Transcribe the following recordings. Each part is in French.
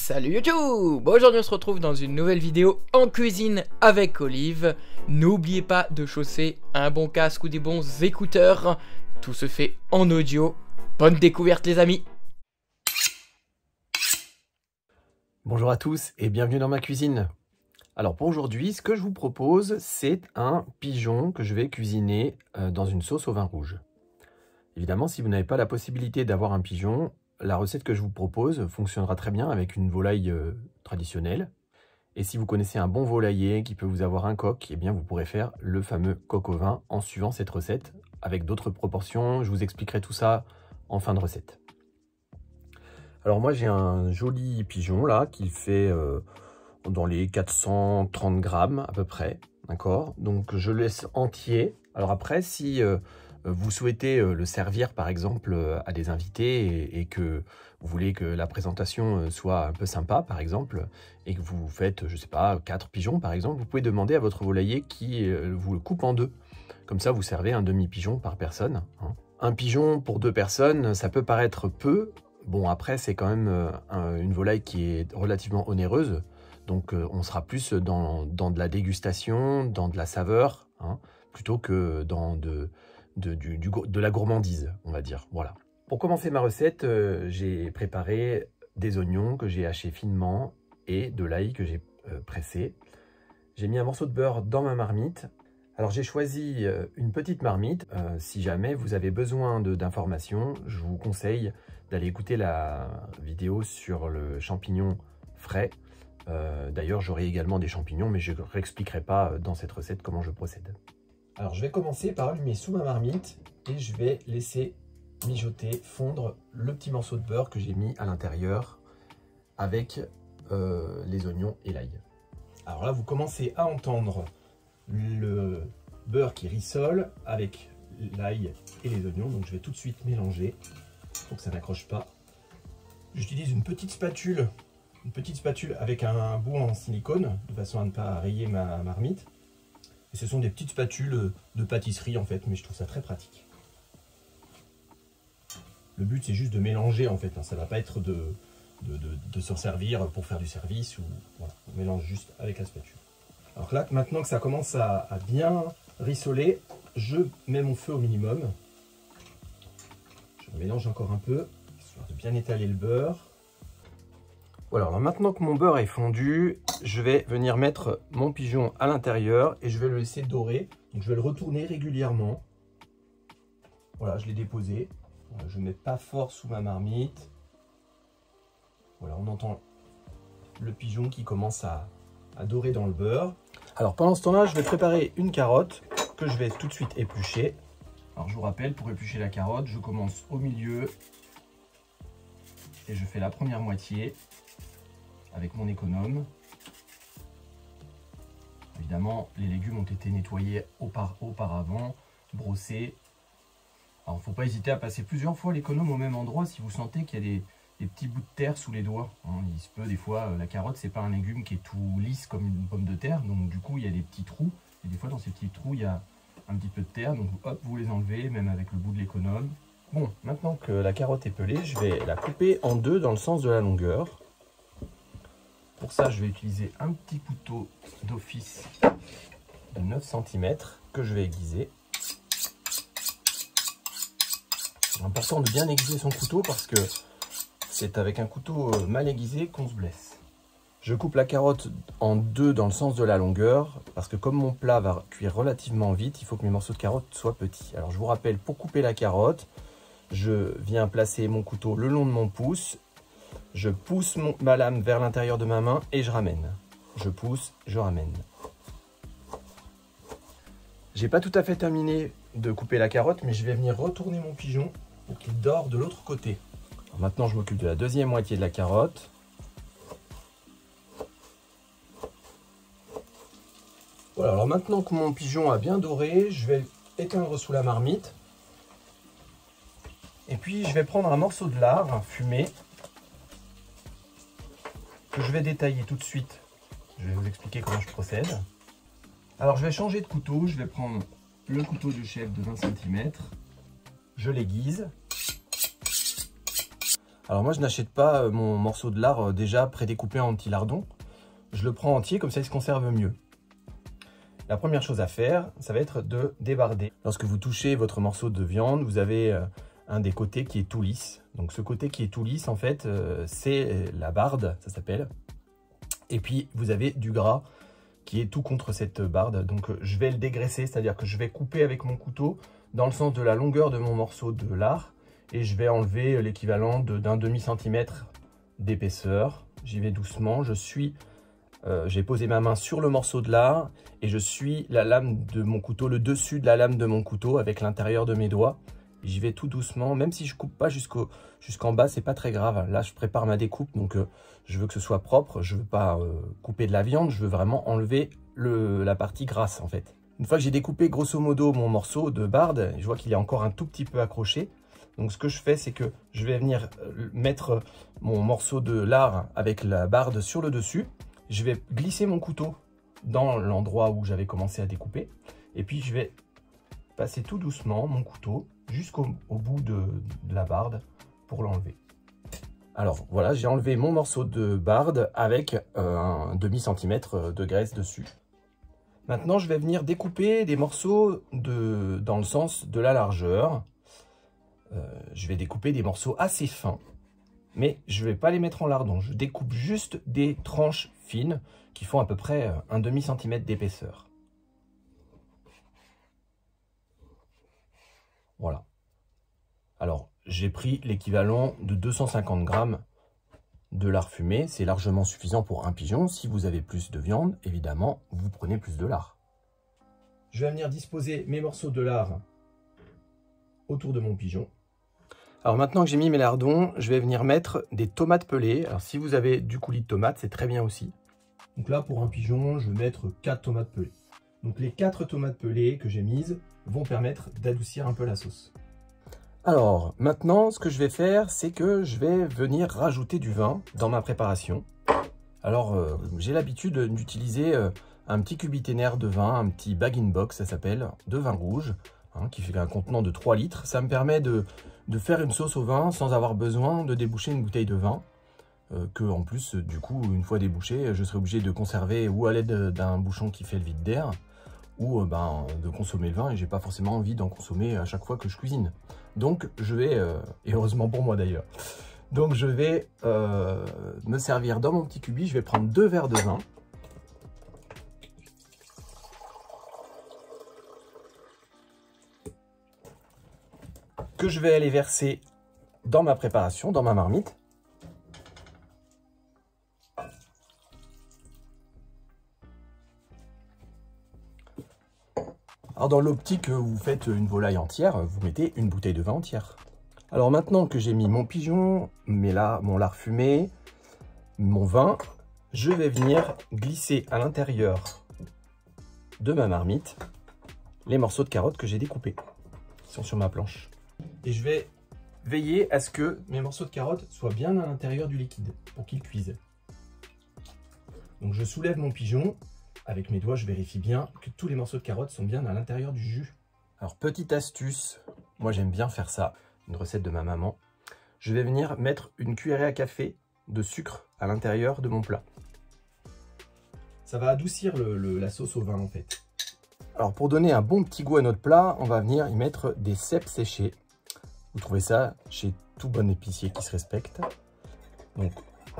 Salut YouTube! Aujourd'hui on se retrouve dans une nouvelle vidéo en cuisine avec Olive. N'oubliez pas de chausser un bon casque ou des bons écouteurs. Tout se fait en audio. Bonne découverte les amis! Bonjour à tous et bienvenue dans ma cuisine. Alors pour aujourd'hui, ce que je vous propose, c'est un pigeon que je vais cuisiner dans une sauce au vin rouge. Évidemment, si vous n'avez pas la possibilité d'avoir un pigeon, la recette que je vous propose fonctionnera très bien avec une volaille traditionnelle. Et si vous connaissez un bon volailler qui peut vous avoir un coq, eh bien vous pourrez faire le fameux coq au vin en suivant cette recette avec d'autres proportions. Je vous expliquerai tout ça en fin de recette. Alors moi j'ai un joli pigeon là qui fait dans les 430 grammes à peu près, d'accord? Donc je le laisse entier. Alors après si vous souhaitez le servir par exemple à des invités et que vous voulez que la présentation soit un peu sympa par exemple et que vous faites, je sais pas, 4 pigeons par exemple, vous pouvez demander à votre volailler qui vous le coupe en deux. Comme ça vous servez un demi-pigeon par personne, hein. Un pigeon pour 2 personnes, ça peut paraître peu. Bon après c'est quand même une volaille qui est relativement onéreuse. Donc on sera plus dans de la dégustation, dans de la saveur, hein, plutôt que dans de la gourmandise, on va dire. Voilà. Pour commencer ma recette, j'ai préparé des oignons que j'ai hachés finement et de l'ail que j'ai pressé. J'ai mis un morceau de beurre dans ma marmite. Alors j'ai choisi une petite marmite. Si jamais vous avez besoin d'informations, je vous conseille d'aller écouter la vidéo sur le champignon frais. D'ailleurs, j'aurai également des champignons, mais je ne réexpliquerai pas dans cette recette comment je procède. Alors, je vais commencer par allumer sous ma marmite et je vais laisser mijoter, fondre le petit morceau de beurre que j'ai mis à l'intérieur avec les oignons et l'ail. Alors là, vous commencez à entendre le beurre qui rissole avec l'ail et les oignons. Donc, je vais tout de suite mélanger pour que ça n'accroche pas. J'utilise une petite spatule avec un bout en silicone, de façon à ne pas rayer ma marmite. Et ce sont des petites spatules de pâtisserie en fait, mais je trouve ça très pratique. Le but c'est juste de mélanger en fait, hein. Ça ne va pas être de s'en servir pour faire du service, ou voilà, on mélange juste avec la spatule. Alors là, maintenant que ça commence à bien rissoler, je mets mon feu au minimum. Je mélange encore un peu, histoire de bien étaler le beurre. Voilà, alors maintenant que mon beurre est fondu, je vais venir mettre mon pigeon à l'intérieur et je vais le laisser dorer. Donc je vais le retourner régulièrement. Voilà, je l'ai déposé. Voilà, je ne mets pas fort sous ma marmite. Voilà, on entend le pigeon qui commence à dorer dans le beurre. Alors pendant ce temps-là, je vais préparer une carotte que je vais tout de suite éplucher. Alors je vous rappelle, pour éplucher la carotte, je commence au milieu et je fais la première moitié avec mon économe. Évidemment, les légumes ont été nettoyés auparavant, brossés. Alors, il ne faut pas hésiter à passer plusieurs fois l'économe au même endroit si vous sentez qu'il y a des petits bouts de terre sous les doigts. Il se peut des fois, la carotte, c'est pas un légume qui est tout lisse comme une pomme de terre, donc du coup, il y a des petits trous. Et des fois, dans ces petits trous, il y a un petit peu de terre, donc hop, vous les enlevez, même avec le bout de l'économe. Bon, maintenant que la carotte est pelée, je vais la couper en deux dans le sens de la longueur. Pour ça, je vais utiliser un petit couteau d'office de 9 cm que je vais aiguiser. C'est important de bien aiguiser son couteau parce que c'est avec un couteau mal aiguisé qu'on se blesse. Je coupe la carotte en deux dans le sens de la longueur parce que comme mon plat va cuire relativement vite, il faut que mes morceaux de carotte soient petits. Alors je vous rappelle, pour couper la carotte, je viens placer mon couteau le long de mon pouce. Je pousse ma lame vers l'intérieur de ma main et je ramène. Je pousse, je ramène. J'ai pas tout à fait terminé de couper la carotte, mais je vais venir retourner mon pigeon pour qu'il dore de l'autre côté. Alors maintenant, je m'occupe de la deuxième moitié de la carotte. Voilà, alors maintenant que mon pigeon a bien doré, je vais éteindre sous la marmite. Et puis, je vais prendre un morceau de lard fumé que je vais détailler tout de suite. Je vais vous expliquer comment je procède. Alors je vais changer de couteau, je vais prendre le couteau de chef de 20 cm. Je l'aiguise. Alors moi je n'achète pas mon morceau de lard déjà prédécoupé en petits lardons. Je le prends entier, comme ça il se conserve mieux. La première chose à faire, ça va être de débarder. Lorsque vous touchez votre morceau de viande, vous avez un des côtés qui est tout lisse. Donc ce côté qui est tout lisse, en fait, c'est la barde, ça s'appelle. Et puis vous avez du gras qui est tout contre cette barde. Donc je vais le dégraisser, c'est-à-dire que je vais couper avec mon couteau dans le sens de la longueur de mon morceau de lard. Et je vais enlever l'équivalent d'un demi-centimètre d'épaisseur. J'y vais doucement, j'ai posé ma main sur le morceau de lard et je suis la lame de mon couteau, le dessus de la lame de mon couteau avec l'intérieur de mes doigts. J'y vais tout doucement, même si je coupe pas jusqu'en bas, c'est pas très grave. Là, je prépare ma découpe, donc je veux que ce soit propre. Je veux pas couper de la viande, je veux vraiment enlever la partie grasse en fait. Une fois que j'ai découpé grosso modo mon morceau de barde, je vois qu'il est encore un tout petit peu accroché. Donc ce que je fais, c'est que je vais venir mettre mon morceau de lard avec la barde sur le dessus. Je vais glisser mon couteau dans l'endroit où j'avais commencé à découper. Et puis je vais passer tout doucement mon couteau jusqu'au bout de la barde pour l'enlever. Alors voilà, j'ai enlevé mon morceau de barde avec un demi-centimètre de graisse dessus. Maintenant, je vais venir découper des morceaux dans le sens de la largeur. Je vais découper des morceaux assez fins. Mais je ne vais pas les mettre en lardons. Je découpe juste des tranches fines qui font à peu près un demi-centimètre d'épaisseur. Voilà. Alors, j'ai pris l'équivalent de 250 grammes de lard fumé. C'est largement suffisant pour un pigeon. Si vous avez plus de viande, évidemment, vous prenez plus de lard. Je vais venir disposer mes morceaux de lard autour de mon pigeon. Alors maintenant que j'ai mis mes lardons, je vais venir mettre des tomates pelées. Alors si vous avez du coulis de tomates, c'est très bien aussi. Donc là, pour un pigeon, je vais mettre 4 tomates pelées. Donc les 4 tomates pelées que j'ai mises vont permettre d'adoucir un peu la sauce. Alors maintenant, ce que je vais faire, c'est que je vais venir rajouter du vin dans ma préparation. Alors j'ai l'habitude d'utiliser un petit cubiténaire de vin, un petit bag-in-box, ça s'appelle, de vin rouge, hein, qui fait un contenant de 3 litres. Ça me permet de faire une sauce au vin sans avoir besoin de déboucher une bouteille de vin. Que en plus, du coup, une fois débouché, je serai obligé de conserver ou à l'aide d'un bouchon qui fait le vide d'air, ou de consommer le vin, et j'ai pas forcément envie d'en consommer à chaque fois que je cuisine. Donc je vais, et heureusement pour moi d'ailleurs, donc je vais me servir dans mon petit cubi, je vais prendre 2 verres de vin. Que je vais aller verser dans ma préparation, dans ma marmite. Alors dans l'optique où vous faites une volaille entière, vous mettez une bouteille de vin entière. Alors maintenant que j'ai mis mon pigeon, mon lard fumé, mon vin, je vais venir glisser à l'intérieur de ma marmite les morceaux de carottes que j'ai découpés. Ils sont sur ma planche. Et je vais veiller à ce que mes morceaux de carottes soient bien à l'intérieur du liquide pour qu'ils cuisent. Donc je soulève mon pigeon. Avec mes doigts, je vérifie bien que tous les morceaux de carottes sont bien à l'intérieur du jus. Alors, petite astuce, moi j'aime bien faire ça, une recette de ma maman. Je vais venir mettre une cuillerée à café de sucre à l'intérieur de mon plat. Ça va adoucir la sauce au vin en fait. Alors, pour donner un bon petit goût à notre plat, on va venir y mettre des cèpes séchés. Vous trouvez ça chez tout bon épicier qui se respecte. Donc,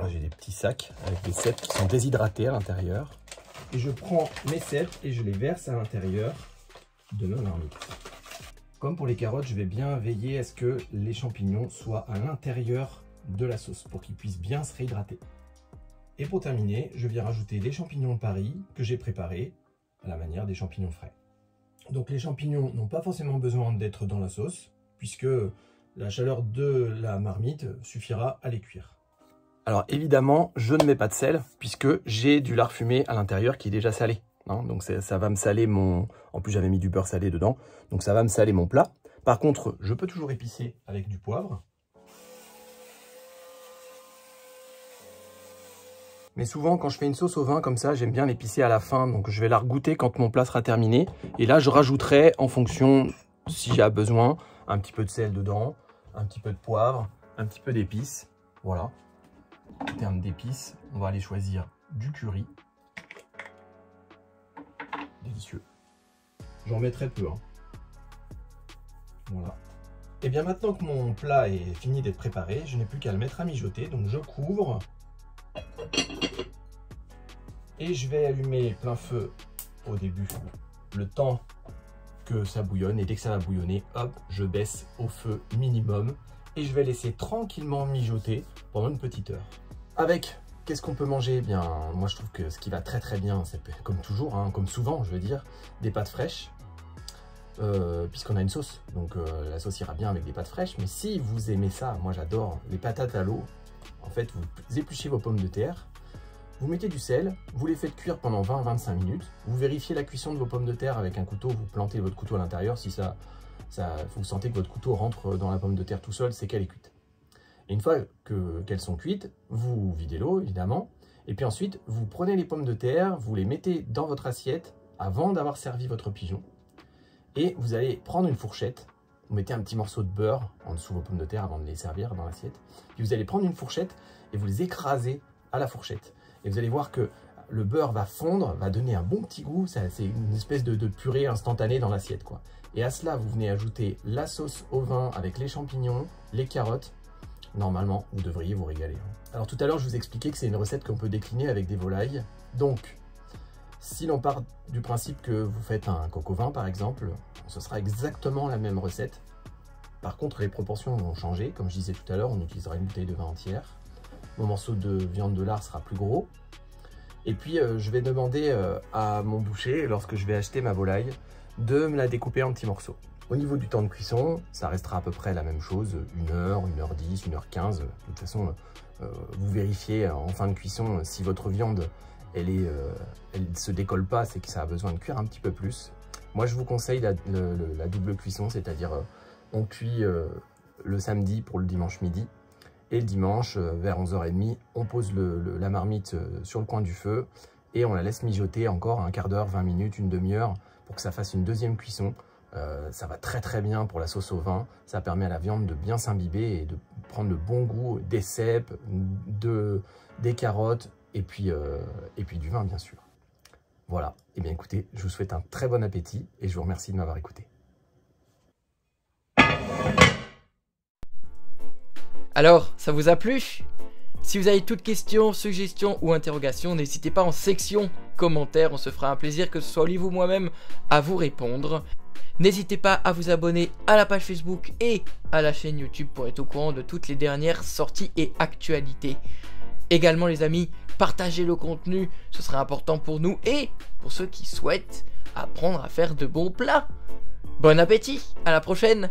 j'ai des petits sacs avec des cèpes qui sont déshydratés à l'intérieur. Et je prends mes cèpes et je les verse à l'intérieur de ma marmite. Comme pour les carottes, je vais bien veiller à ce que les champignons soient à l'intérieur de la sauce pour qu'ils puissent bien se réhydrater. Et pour terminer, je viens rajouter les champignons de Paris que j'ai préparés à la manière des champignons frais. Donc les champignons n'ont pas forcément besoin d'être dans la sauce puisque la chaleur de la marmite suffira à les cuire. Alors évidemment, je ne mets pas de sel puisque j'ai du lard fumé à l'intérieur qui est déjà salé. Hein, donc ça va me saler mon... En plus j'avais mis du beurre salé dedans, donc ça va me saler mon plat. Par contre, je peux toujours épicer avec du poivre. Mais souvent, quand je fais une sauce au vin comme ça, j'aime bien l'épicer à la fin. Donc je vais la regoûter quand mon plat sera terminé. Et là, je rajouterai en fonction, si j'ai besoin, un petit peu de sel dedans, un petit peu de poivre, un petit peu d'épices. Voilà. En termes d'épices, on va aller choisir du curry. Délicieux. J'en mets très peu. Hein. Voilà. Et bien maintenant que mon plat est fini d'être préparé, je n'ai plus qu'à le mettre à mijoter. Donc je couvre. Et je vais allumer plein feu au début. Le temps que ça bouillonne. Et dès que ça va bouillonner, hop, je baisse au feu minimum. Et je vais laisser tranquillement mijoter pendant une petite heure. Avec, qu'est-ce qu'on peut manger? Eh bien, moi je trouve que ce qui va très très bien, c'est comme toujours, hein, comme souvent je veux dire, des pâtes fraîches. Puisqu'on a une sauce, donc la sauce ira bien avec des pâtes fraîches. Mais si vous aimez ça, moi j'adore les patates à l'eau. En fait, vous épluchez vos pommes de terre, vous mettez du sel, vous les faites cuire pendant 20-25 minutes. Vous vérifiez la cuisson de vos pommes de terre avec un couteau, vous plantez votre couteau à l'intérieur. Si vous sentez que votre couteau rentre dans la pomme de terre tout seul, c'est qu'elle est cuite. Et une fois qu'elles sont cuites, vous videz l'eau évidemment. Et puis ensuite, vous prenez les pommes de terre, vous les mettez dans votre assiette avant d'avoir servi votre pigeon. Et vous allez prendre une fourchette, vous mettez un petit morceau de beurre en dessous de vos pommes de terre avant de les servir dans l'assiette. Puis vous allez prendre une fourchette et vous les écrasez à la fourchette. Et vous allez voir que le beurre va fondre, va donner un bon petit goût. C'est une espèce de purée instantanée dans l'assiette, quoi. Et à cela, vous venez ajouter la sauce au vin avec les champignons, les carottes. Normalement, vous devriez vous régaler. Alors tout à l'heure, je vous expliquais que c'est une recette qu'on peut décliner avec des volailles. Donc, si l'on part du principe que vous faites un coq au vin, par exemple, ce sera exactement la même recette. Par contre, les proportions vont changer. Comme je disais tout à l'heure, on utilisera une bouteille de vin entière. Mon morceau de viande de lard sera plus gros. Et puis, je vais demander à mon boucher, lorsque je vais acheter ma volaille, de me la découper en petits morceaux. Au niveau du temps de cuisson, ça restera à peu près la même chose, 1 heure, 1h10, 1h15. De toute façon, vous vérifiez en fin de cuisson si votre viande elle se décolle pas, c'est que ça a besoin de cuire un petit peu plus. Moi, je vous conseille la double cuisson, c'est-à-dire on cuit le samedi pour le dimanche midi. Et le dimanche, vers 11h30, on pose la marmite sur le coin du feu et on la laisse mijoter encore un quart d'heure, 20 minutes, une demi-heure pour que ça fasse une deuxième cuisson. Ça va très très bien pour la sauce au vin. Ça permet à la viande de bien s'imbiber et de prendre le bon goût des cèpes, des carottes et puis du vin, bien sûr. Voilà. Et bien écoutez, je vous souhaite un très bon appétit et je vous remercie de m'avoir écouté. Alors, ça vous a plu? Si vous avez toutes questions, suggestions ou interrogations, n'hésitez pas en section commentaires, on se fera un plaisir que ce soit Olive ou moi-même à vous répondre. N'hésitez pas à vous abonner à la page Facebook et à la chaîne YouTube pour être au courant de toutes les dernières sorties et actualités. Également les amis, partagez le contenu, ce sera important pour nous et pour ceux qui souhaitent apprendre à faire de bons plats. Bon appétit, à la prochaine!